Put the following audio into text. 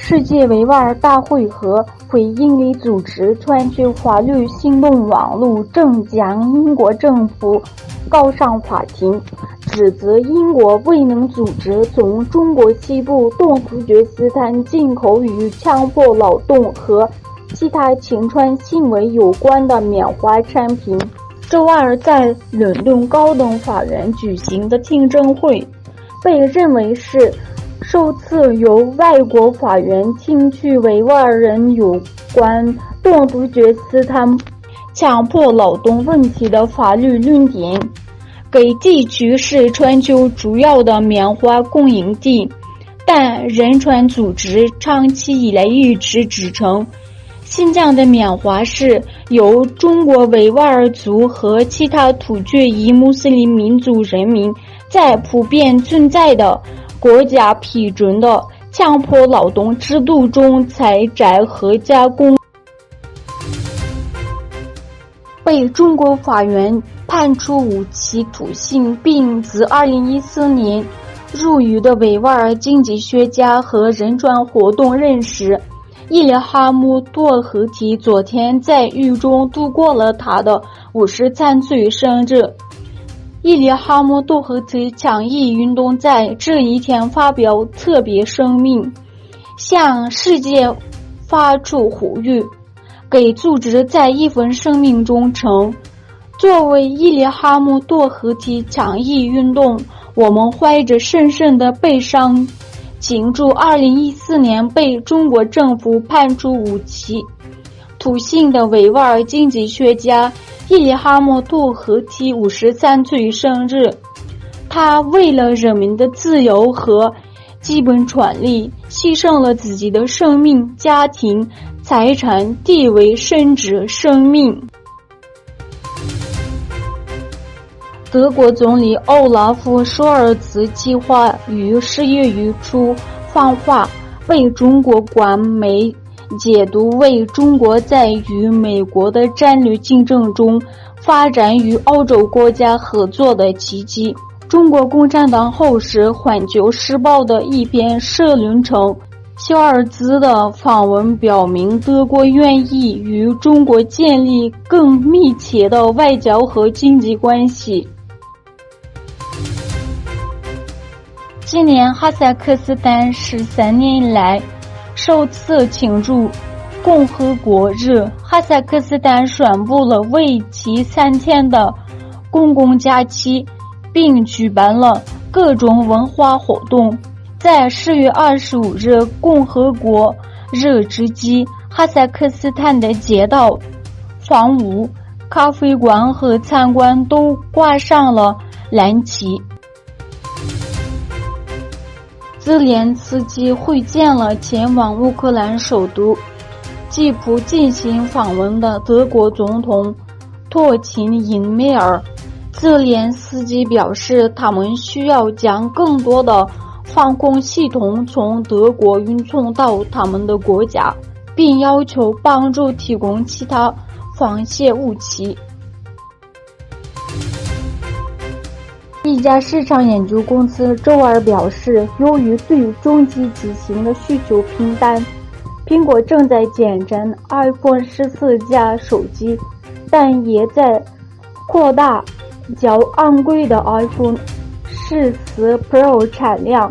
世界维吾尔大会和非营利组织全球法律行动网络正将英国政府告上法庭，指责英国未能阻止从中国西部东突厥斯坦进口与强迫劳动和其他侵权行为有关的棉花产品。周二在伦敦高等法院举行的听证会被认为是首次由外国法院听取维吾尔人有关东突厥斯坦强迫劳动问题的法律论点。该地区是全球主要的棉花供应地，但人权组织长期以来一直指称新疆的棉花是由中国维吾尔族和其他突厥裔穆斯林民族人民在普遍存在的国家批准的强迫劳动制度中采摘和加工。被中国法院判处无期徒刑并自2014年入狱的维吾尔经济学家和人权活动人士伊利哈木多合提昨天在狱中度过了他的53岁生日。伊利哈木多合提倡议运动在这一天发表特别声明，向世界发出呼吁。该组织在一份声明中称，作为伊利哈木多合提倡议运动，我们怀着深深的悲伤庆祝2014年被中国政府判处无期徒刑的维吾尔经济学家伊利哈木多合提53岁生日。他为了人民的自由和基本权利牺牲了自己的生命、家庭、财产、地位甚至生命。德国总理欧拉夫·舒尔茨计划于10月初访华，被中国官媒解读为中国在与美国的战略竞争中发展与欧洲国家合作的契机。中国共产党后世环球时报的一篇社论称，肖尔兹的访问表明德国愿意与中国建立更密切的外交和经济关系。今年哈萨克斯坦13年以来首次庆祝共和国日，哈萨克斯坦宣布了为期3天的公共假期，并举办了各种文化活动。在10月25日共和国日之际，哈萨克斯坦的街道、房屋、咖啡馆和餐馆都挂上了蓝旗。泽连斯基会见了前往乌克兰首都基辅进行访问的德国总统托钦因梅尔。泽连斯基表示，他们需要将更多的防空系统从德国运送到他们的国家，并要求帮助提供其他防械武器。一家市场研究公司周二表示，由于对中级机型的需求平淡，苹果正在减产 iPhone 14加手机，但也在扩大较昂贵的 iPhone 14 Pro 产量。